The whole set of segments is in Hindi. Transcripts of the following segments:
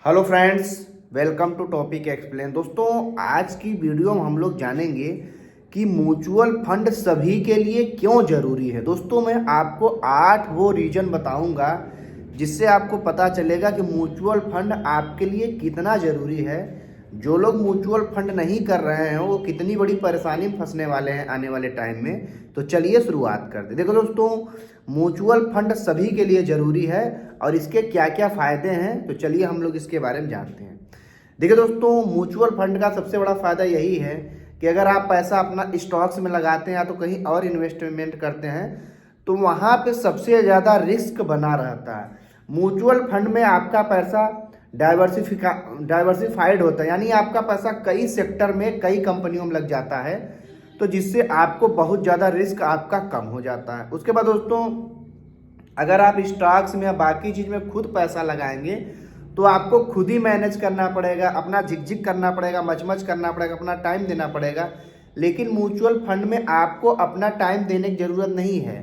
Hello friends, welcome to topic explain. दोस्तों, आज की वीडियो में हम लोग जानेंगे कि म्यूचुअल फंड सभी के लिए क्यों ज़रूरी है। दोस्तों, मैं आपको 8 वो रीज़न बताऊंगा जिससे आपको पता चलेगा कि म्यूचुअल फंड आपके लिए कितना ज़रूरी है। जो लोग म्यूचुअल फंड नहीं कर रहे हैं वो कितनी बड़ी परेशानी में फंसने वाले हैं आने वाले टाइम में। तो चलिए शुरुआत करते। देखो दोस्तों, म्यूचुअल फंड सभी के लिए ज़रूरी है और इसके क्या क्या फ़ायदे हैं, तो चलिए हम लोग इसके बारे में जानते हैं। देखिए दोस्तों, म्यूचुअल फंड का सबसे बड़ा फ़ायदा यही है कि अगर आप पैसा अपना स्टॉक्स में लगाते हैं या तो कहीं और इन्वेस्टमेंट करते हैं तो वहाँ पे सबसे ज़्यादा रिस्क बना रहता है। म्यूचुअल फंड में आपका पैसा डाइवर्सिफाइड होता है, यानी आपका पैसा कई सेक्टर में कई कंपनियों में लग जाता है, तो जिससे आपको बहुत ज़्यादा रिस्क आपका कम हो जाता है। उसके बाद दोस्तों, अगर आप स्टॉक्स में या बाकी चीज़ में खुद पैसा लगाएंगे तो आपको खुद ही मैनेज करना पड़ेगा, अपना झिकझिक करना पड़ेगा, मचमच करना पड़ेगा, अपना टाइम देना पड़ेगा। लेकिन म्यूचुअल फंड में आपको अपना टाइम देने की ज़रूरत नहीं है।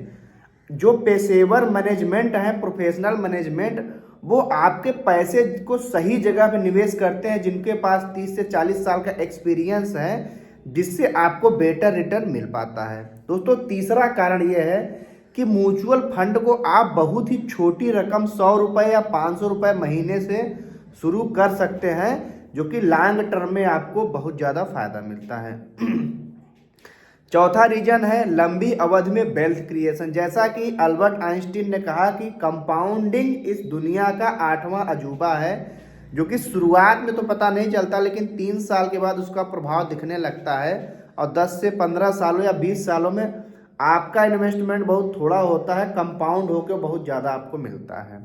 जो पेशेवर मैनेजमेंट है, प्रोफेशनल मैनेजमेंट, वो आपके पैसे को सही जगह पे निवेश करते हैं, जिनके पास 30 से 40 साल का एक्सपीरियंस है, जिससे आपको बेटर रिटर्न मिल पाता है। दोस्तों, तीसरा कारण ये है कि म्यूचुअल फंड को आप बहुत ही छोटी रकम 100 रुपये या 500 रुपये महीने से शुरू कर सकते हैं, जो कि लॉन्ग टर्म में आपको बहुत ज़्यादा फायदा मिलता है। चौथा रीजन है लंबी अवधि में वेल्थ क्रिएशन। जैसा कि अल्बर्ट आइंस्टीन ने कहा कि कंपाउंडिंग इस दुनिया का 8वां अजूबा है, जो कि शुरुआत में तो पता नहीं चलता, लेकिन 3 साल के बाद उसका प्रभाव दिखने लगता है और 10 से 15 सालों या 20 सालों में आपका इन्वेस्टमेंट बहुत थोड़ा होता है, कंपाउंड होकर बहुत ज़्यादा आपको मिलता है।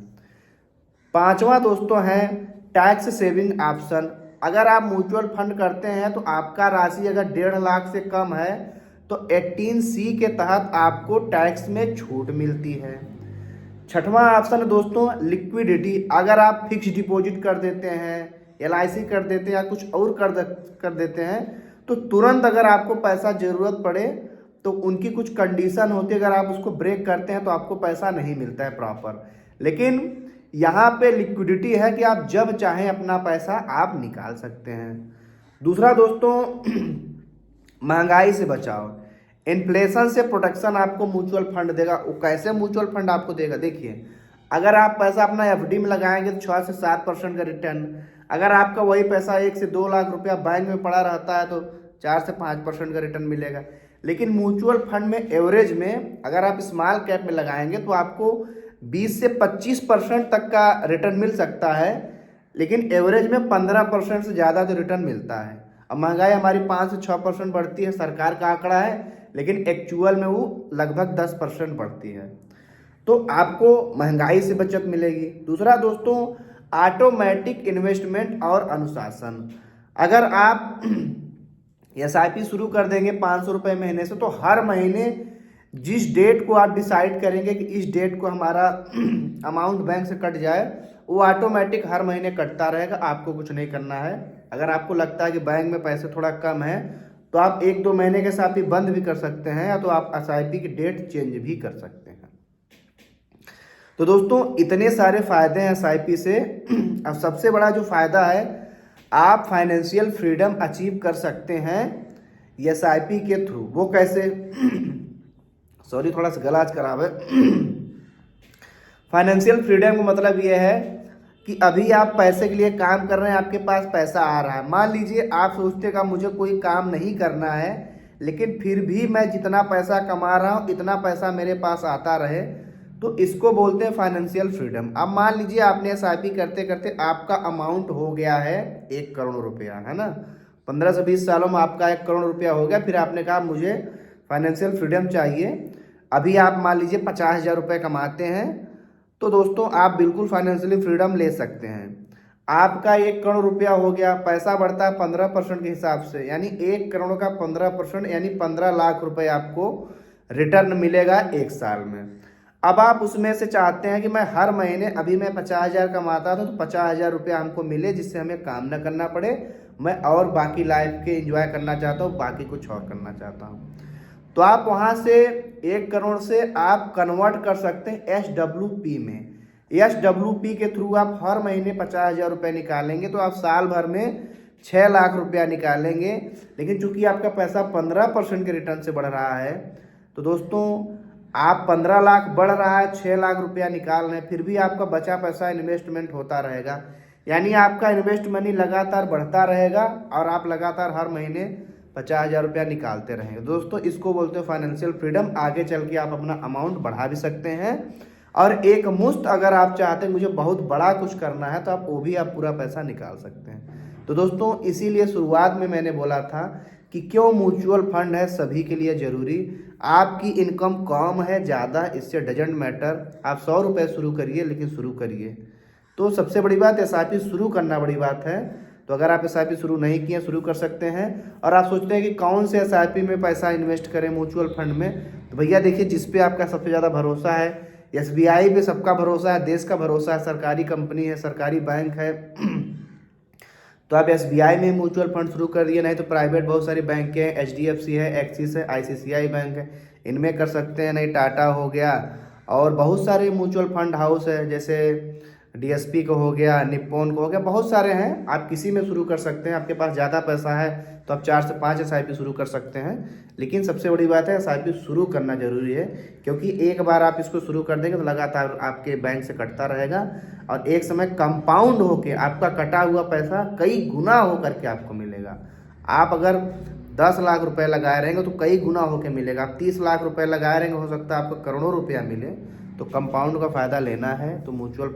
पांचवा दोस्तों है टैक्स सेविंग ऑप्शन। अगर आप म्यूचुअल फंड करते हैं तो आपका राशि अगर 1.5 लाख से कम है तो 18C के तहत आपको टैक्स में छूट मिलती है। छठवां ऑप्शन है दोस्तों लिक्विडिटी। अगर आप फिक्स डिपॉजिट कर देते हैं, LIC कर देते हैं या कुछ और कर देते हैं तो तुरंत अगर आपको पैसा ज़रूरत पड़े तो उनकी कुछ कंडीशन होती है, अगर आप उसको ब्रेक करते हैं तो आपको पैसा नहीं मिलता है प्रॉपर। लेकिन यहाँ पे लिक्विडिटी है कि आप जब चाहें अपना पैसा आप निकाल सकते हैं। दूसरा दोस्तों महंगाई से बचाव। इन्फ्लेशन से प्रोटेक्शन आपको म्यूचुअल फंड देगा। वो कैसे म्यूचुअल फंड आपको देगा, देखिए, अगर आप पैसा अपना FD में लगाएंगे तो 6 से 7% का रिटर्न। अगर आपका वही पैसा 1 से 2 लाख रुपया बैंक में पड़ा रहता है तो 4 से 5% का रिटर्न मिलेगा। लेकिन म्यूचुअल फंड में एवरेज में अगर आप स्मॉल कैप में लगाएंगे तो आपको 20 से 25% तक का रिटर्न मिल सकता है, लेकिन एवरेज में 15% से ज़्यादा तो रिटर्न मिलता है। अब महंगाई हमारी 5 से 6% बढ़ती है, सरकार का आंकड़ा है, लेकिन एक्चुअल में वो लगभग 10% बढ़ती है, तो आपको महंगाई से बचत मिलेगी। दूसरा दोस्तों ऑटोमेटिक इन्वेस्टमेंट और अनुशासन। अगर आप SIP शुरू कर देंगे 500 रुपये महीने से, तो हर महीने जिस डेट को आप डिसाइड करेंगे कि इस डेट को हमारा अमाउंट बैंक से कट जाए, वो ऑटोमेटिक हर महीने कटता रहेगा, आपको कुछ नहीं करना है। अगर आपको लगता है कि बैंक में पैसे थोड़ा कम है तो आप 1-2 महीने के साथ ही बंद भी कर सकते हैं, या तो आप SIP की डेट चेंज भी कर सकते हैं। तो दोस्तों, इतने सारे फायदे हैं SIP से। अब सबसे बड़ा जो फायदा है, आप फाइनेंशियल फ्रीडम अचीव कर सकते हैं SIP के थ्रू। वो कैसे? सॉरी, थोड़ा सा गला आज खराब है। फाइनेंशियल फ्रीडम का मतलब ये है कि अभी आप पैसे के लिए काम कर रहे हैं, आपके पास पैसा आ रहा है। मान लीजिए आप सोचते हैं मुझे कोई काम नहीं करना है, लेकिन फिर भी मैं जितना पैसा कमा रहा हूँ इतना पैसा मेरे पास आता रहे, तो इसको बोलते हैं फाइनेंशियल फ्रीडम। अब मान लीजिए आपने SIP करते करते आपका अमाउंट हो गया है 1 करोड़ रुपया, है ना। 15 से 20 सालों में आपका 1 करोड़ रुपया हो गया। फिर आपने कहा मुझे फाइनेंशियल फ्रीडम चाहिए। अभी आप मान लीजिए 50,000 रुपये कमाते हैं, तो दोस्तों आप बिल्कुल फाइनेंशियली फ्रीडम ले सकते हैं। आपका 1 करोड़ रुपया हो गया, पैसा बढ़ता है 15% के हिसाब से, यानी 1 करोड़ का 15% यानी 15 लाख रुपए आपको रिटर्न मिलेगा 1 साल में। अब आप उसमें से चाहते हैं कि मैं हर महीने, अभी मैं 50,000 कमाता था तो 50,000 रुपया हमको मिले जिससे हमें काम ना करना पड़े, मैं और बाकी लाइफ के एंजॉय करना चाहता हूँ, बाकी कुछ और करना चाहता हूँ। तो आप वहाँ से 1 करोड़ से आप कन्वर्ट कर सकते हैं SWP में। SWP के थ्रू आप हर महीने 50,000 रुपये निकालेंगे तो आप साल भर में 6 लाख रुपया निकालेंगे। लेकिन चूंकि आपका पैसा 15% के रिटर्न से बढ़ रहा है, तो दोस्तों आप 15 लाख बढ़ रहा है, 6 लाख रुपया निकाल रहे हैं, फिर भी आपका बचा पैसा इन्वेस्टमेंट होता रहेगा। यानी आपका इन्वेस्ट मनी लगातार बढ़ता रहेगा और आप लगातार हर महीने 50,000 रुपया निकालते रहेंगे। दोस्तों इसको बोलते हैं फाइनेंशियल फ्रीडम। आगे चल के आप अपना अमाउंट बढ़ा भी सकते हैं और एक मुश्त अगर आप चाहते हैं मुझे बहुत बड़ा कुछ करना है तो आप वो भी आप पूरा पैसा निकाल सकते हैं। तो दोस्तों इसीलिए शुरुआत में मैंने बोला था कि क्यों म्यूचुअल फंड है सभी के लिए ज़रूरी। आपकी इनकम कम है ज़्यादा, इससे डजेंट मैटर। आप 100 रुपये शुरू करिए, लेकिन शुरू करिए। तो सबसे बड़ी बात SIP शुरू करना बड़ी बात है। तो अगर आप SIP शुरू नहीं किए, शुरू कर सकते हैं। और आप सोचते हैं कि कौन से SIP में पैसा इन्वेस्ट करें म्यूचुअल फंड में, तो भैया देखिए जिस पे आपका सबसे ज़्यादा भरोसा है, SBI पे सबका भरोसा है, देश का भरोसा है, सरकारी कंपनी है, सरकारी बैंक है तो आप SBI में म्यूचुअल फंड शुरू कर दिए। नहीं तो प्राइवेट बहुत सारी बैंक हैं, HDFC है, एक्सिस है, ICICI बैंक है, इनमें कर सकते हैं। नहीं टाटा हो गया और बहुत सारे म्यूचुअल फंड हाउस है, जैसे DSP को हो गया, निप्पॉन को हो गया, बहुत सारे हैं। आप किसी में शुरू कर सकते हैं। आपके पास ज़्यादा पैसा है तो आप 4 से 5 SIP शुरू कर सकते हैं। लेकिन सबसे बड़ी बात है SIP शुरू करना जरूरी है, क्योंकि एक बार आप इसको शुरू कर देंगे तो लगातार आपके बैंक से कटता रहेगा और एक समय कंपाउंड होके आपका कटा हुआ पैसा कई गुना हो करके आपको मिलेगा। आप अगर 10 लाख रुपए लगाए रहेंगे तो कई गुना होके मिलेगा। आप 30 लाख रुपए लगाए रहेंगे, हो सकता है आपको करोड़ों रुपया मिले। तो कंपाउंड का फ़ायदा लेना है तो म्यूचुअल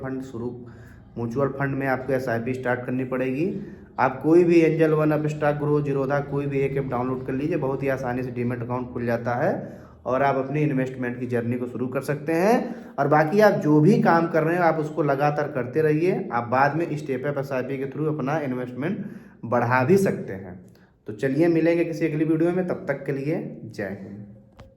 फंड में आपको SIP स्टार्ट करनी पड़ेगी। आप कोई भी angel one, Upstox, grow, Zerodha कोई भी एक ऐप डाउनलोड कर लीजिए, बहुत ही आसानी से डीमैट अकाउंट खुल जाता है और आप अपनी इन्वेस्टमेंट की जर्नी को शुरू कर सकते हैं। और बाकी आप जो भी काम कर रहे हैं आप उसको लगातार करते रहिए। आप बाद में स्टेप अप SIP के थ्रू अपना इन्वेस्टमेंट बढ़ा भी सकते हैं। तो चलिए मिलेंगे किसी अगली वीडियो में, तब तक के लिए जय हिंद।